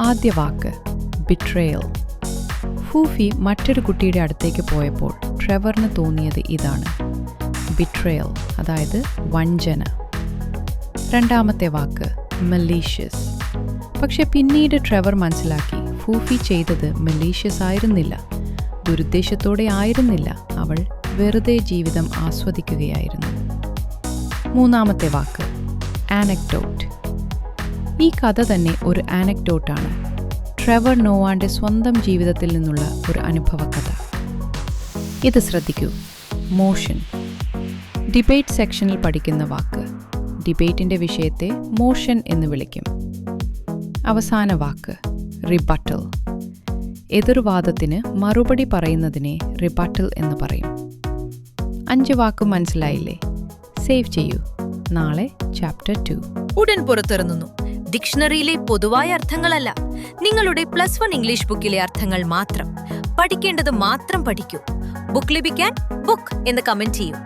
ആദ്യ വാക്ക് ബിട്രേയൽ. ഫൂഫി മറ്റൊരു കുട്ടിയുടെ അടുത്തേക്ക് പോയപ്പോൾ ട്രെവറിന് തോന്നിയത് ഇതാണ്, ബിട്രേയൽ, അതായത് വഞ്ചന. രണ്ടാമത്തെ വാക്ക് മലീഷ്യസ്. പക്ഷെ പിന്നീട് ട്രെവർ മനസ്സിലാക്കി ഫൂഫി ചെയ്തത് മലീഷ്യസ് ആയിരുന്നില്ല, ദുരുദ്ദേശത്തോടെ ആയിരുന്നില്ല, അവൾ വെറുതെ ജീവിതം ആസ്വദിക്കുകയായിരുന്നു. മൂന്നാമത്തെ വാക്ക് ആനക്ഡോട്ട്. ഈ കഥ തന്നെ ഒരു ആനക്ഡോട്ടാണ്, ട്രെവർ നോവാന്റെ സ്വന്തം ജീവിതത്തിൽ നിന്നുള്ള ഒരു അനുഭവകഥ. ഇത് ശ്രദ്ധിക്കൂ, മോഷൻ. ഡിബേറ്റ് സെക്ഷനിൽ പഠിക്കുന്ന വാക്ക്. ഡിബേറ്റിന്റെ വിഷയത്തെ മോഷൻ എന്ന് വിളിക്കും. അവസാന വാക്ക് റിബട്ടൽ. എതിർവാദത്തിന് മറുപടി പറയുന്നതിനെ റിബട്ടൽ എന്ന് പറയും. 5 വാക്കും മനസ്സിലായില്ലേ? സേവ് ചെയ്യൂ. നാളെ ചാപ്റ്റർ 2 ഉടൻ പുറത്തിറങ്ങുന്നു. ഡിക്ഷണറിയിലെ പൊതുവായ അർത്ഥങ്ങളല്ല, നിങ്ങളുടെ +1 ഇംഗ്ലീഷ് ബുക്കിലെ അർത്ഥങ്ങൾ മാത്രം. പഠിക്കേണ്ടത് മാത്രം പഠിക്കൂ. ബുക്ക് ലഭിക്കാൻ ബുക്ക് എന്ന് കമന്റ് ചെയ്യൂ.